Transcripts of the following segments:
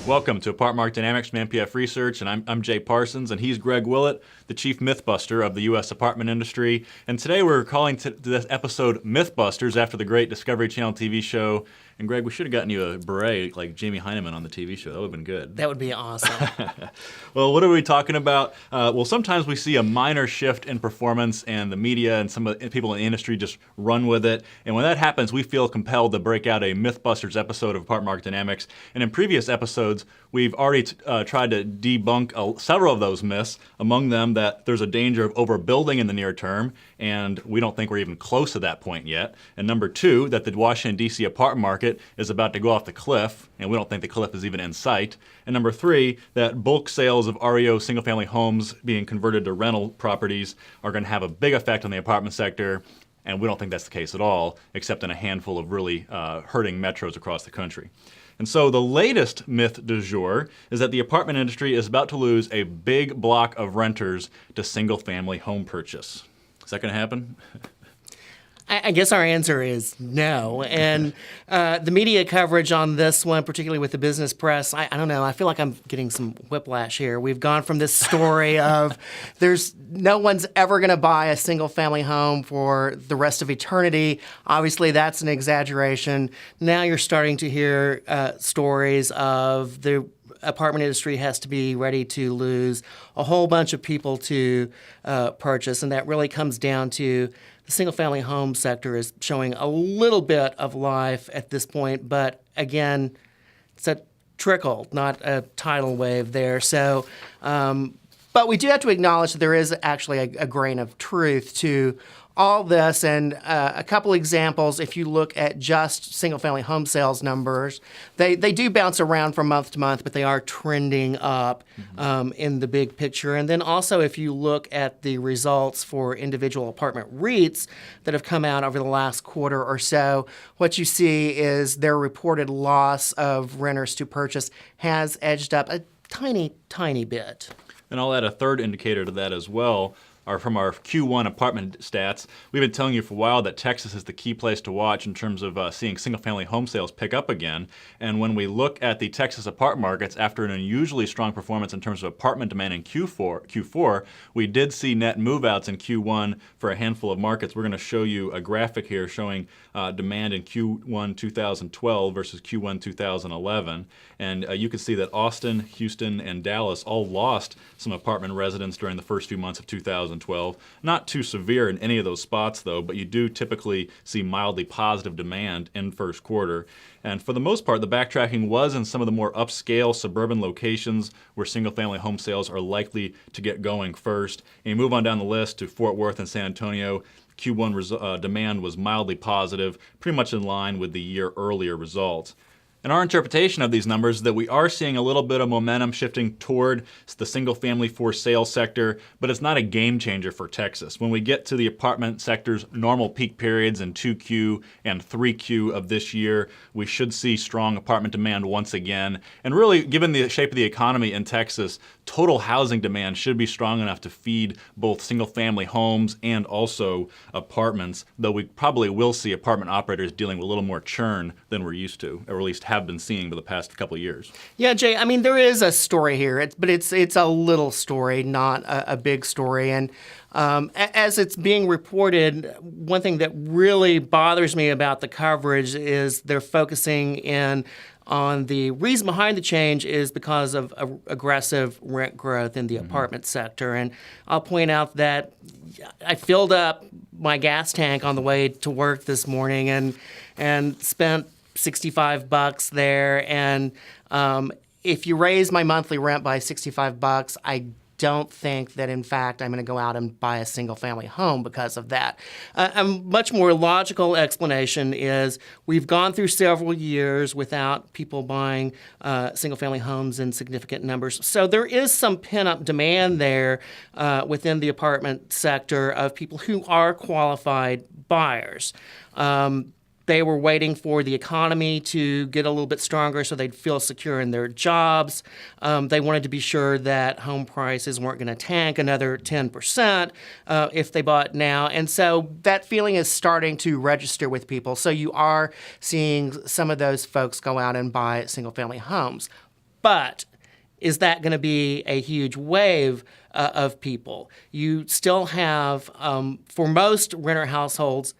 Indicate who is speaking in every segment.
Speaker 1: Welcome to Apartment Market Dynamics from MPF Research, and I'm Jay Parsons, and he's Greg Willett, the chief mythbuster of the U.S. apartment industry. And today we're calling this episode Mythbusters after the great Discovery Channel TV show. And Greg, we should have gotten you a beret like Jamie Heineman on the TV show. That would have been good.
Speaker 2: That would be awesome.
Speaker 1: Well, what are we talking about? Well, sometimes we see a minor shift in performance, and the media and some of the people in the industry just run with it. And when that happens, we feel compelled to break out a Mythbusters episode of Apartment Market Dynamics. And in previous episodes, we've already tried to debunk several of those myths, among them that there's a danger of overbuilding in the near term, and we don't think we're even close to that point yet. And number two, that the Washington, D.C. apartment market is about to go off the cliff, and we don't think the cliff is even in sight. And number three, that bulk sales of REO single-family homes being converted to rental properties are going to have a big effect on the apartment sector, and we don't think that's the case at all, except in a handful of really hurting metros across the country. And so the latest myth du jour is that the apartment industry is about to lose a big block of renters to single-family home purchase. Is that going to happen?
Speaker 2: I guess our answer is no. And the media coverage on this one, particularly with the business press, I don't know. I feel like I'm getting some whiplash here. We've gone from this story of no one's ever going to buy a single-family home for the rest of eternity. Obviously, that's an exaggeration. Now you're starting to hear stories of the apartment industry has to be ready to lose a whole bunch of people to purchase, and that really comes down to the single-family home sector is showing a little bit of life at this point, but again, it's a trickle, not a tidal wave there. So, but we do have to acknowledge that there is actually a grain of truth to all this, and a couple examples. If you look at just single-family home sales numbers, they do bounce around from month to month, but they are trending up in the big picture. And then also, if you look at the results for individual apartment REITs that have come out over the last quarter or so, what you see is their reported loss of renters to purchase has edged up a tiny, tiny bit.
Speaker 1: And I'll add a third indicator to that as well. From our Q1 apartment stats. We've been telling you for a while that Texas is the key place to watch in terms of seeing single-family home sales pick up again. And when we look at the Texas apartment markets, after an unusually strong performance in terms of apartment demand in Q4, we did see net move-outs in Q1 for a handful of markets. We're going to show you a graphic here showing demand in Q1 2012 versus Q1 2011. And you can see that Austin, Houston, and Dallas all lost some apartment residents during the first few months of 2012. Not too severe in any of those spots, though, but you do typically see mildly positive demand in first quarter. And for the most part, the backtracking was in some of the more upscale suburban locations where single-family home sales are likely to get going first. And you move on down the list to Fort Worth and San Antonio. Q1 demand was mildly positive, pretty much in line with the year earlier results. And our interpretation of these numbers is that we are seeing a little bit of momentum shifting toward the single-family for sale sector, but it's not a game changer for Texas. When we get to the apartment sector's normal peak periods in 2Q and 3Q of this year, we should see strong apartment demand once again. And really, given the shape of the economy in Texas, total housing demand should be strong enough to feed both single-family homes and also apartments, though we probably will see apartment operators dealing with a little more churn than we're used to, or at least have been seeing for the past couple of years.
Speaker 2: Yeah, Jay, I mean, there is a story here, but it's a little story, not a big story. And as it's being reported, one thing that really bothers me about the coverage is they're focusing in on the reason behind the change is because of aggressive rent growth in the apartment sector. And I'll point out that I filled up my gas tank on the way to work this morning and spent $65 there. And if you raise my monthly rent by $65, I don't think that, in fact, I'm going to go out and buy a single-family home because of that. A much more logical explanation is we've gone through several years without people buying single-family homes in significant numbers. So there is some pent-up demand there within the apartment sector of people who are qualified buyers. They were waiting for the economy to get a little bit stronger so they'd feel secure in their jobs. They wanted to be sure that home prices weren't going to tank another 10% if they bought now. And so that feeling is starting to register with people. So you are seeing some of those folks go out and buy single-family homes. But is that going to be a huge wave of people? You still have, for most renter households,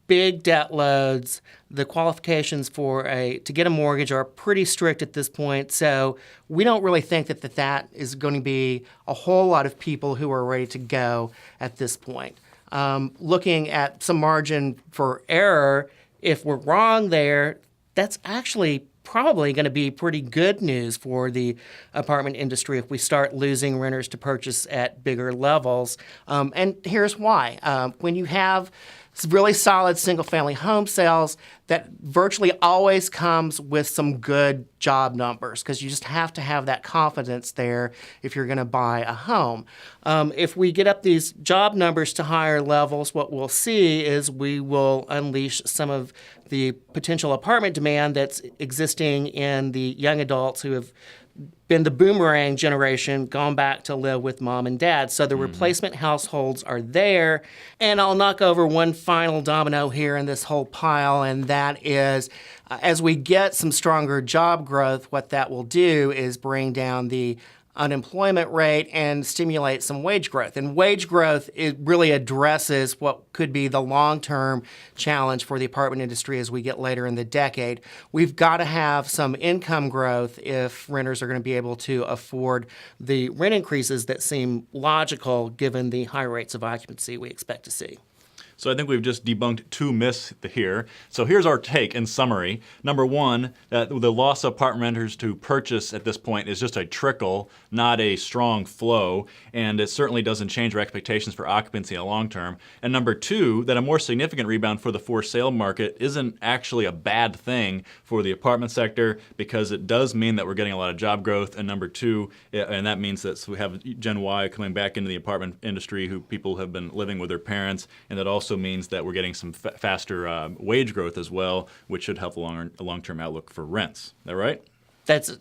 Speaker 2: big debt loads. The qualifications to get a mortgage are pretty strict at this point. So we don't really think that is going to be a whole lot of people who are ready to go at this point. Looking at some margin for error, if we're wrong there, that's actually probably going to be pretty good news for the apartment industry if we start losing renters to purchase at bigger levels. And here's why. When you have really solid single-family home sales, that virtually always comes with some good job numbers, because you just have to have that confidence there if you're going to buy a home. If we get up these job numbers to higher levels, what we'll see is we will unleash some of the potential apartment demand that's existing in the young adults who have been the boomerang generation, gone back to live with mom and dad. So the replacement households are there. And I'll knock over one final domino here in this whole pile, and that is as we get some stronger job growth, what that will do is bring down the unemployment rate and stimulate some wage growth. And wage growth, it really addresses what could be the long-term challenge for the apartment industry as we get later in the decade. We've got to have some income growth if renters are going to be able to afford the rent increases that seem logical given the high rates of occupancy we expect to see.
Speaker 1: So I think we've just debunked two myths here. So here's our take in summary. Number one, that the loss of apartment renters to purchase at this point is just a trickle, not a strong flow, and it certainly doesn't change our expectations for occupancy in the long term. And number two, that a more significant rebound for the for sale market isn't actually a bad thing for the apartment sector, because it does mean that we're getting a lot of job growth. And number two, and that means that we have Gen Y coming back into the apartment industry, who people have been living with their parents, and that also means that we're getting some faster wage growth as well, which should help a long-term outlook for rents. Is that right?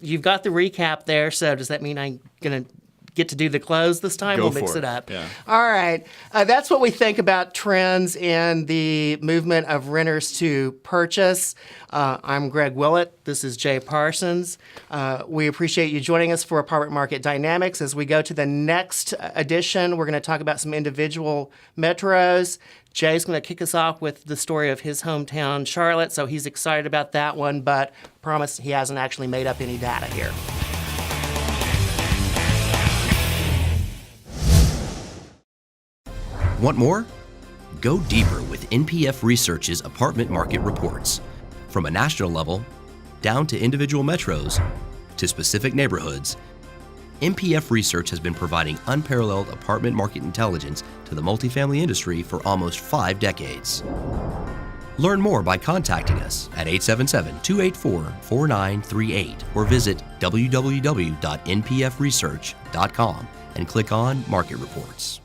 Speaker 2: You've got the recap there. So does that mean I'm going to get to do the close this time?
Speaker 1: Go
Speaker 2: we'll
Speaker 1: for
Speaker 2: mix it up.
Speaker 1: Yeah.
Speaker 2: All right. That's what we think about trends in the movement of renters to purchase. I'm Greg Willett. This is Jay Parsons. We appreciate you joining us for Apartment Market Dynamics. As we go to the next edition, we're going to talk about some individual metros. Jay's going to kick us off with the story of his hometown, Charlotte, so he's excited about that one, but I promise he hasn't actually made up any data here.
Speaker 3: Want more? Go deeper with NPF Research's apartment market reports. From a national level, down to individual metros, to specific neighborhoods, NPF Research has been providing unparalleled apartment market intelligence to the multifamily industry for almost 5 decades. Learn more by contacting us at 877-284-4938 or visit www.npfresearch.com and click on Market Reports.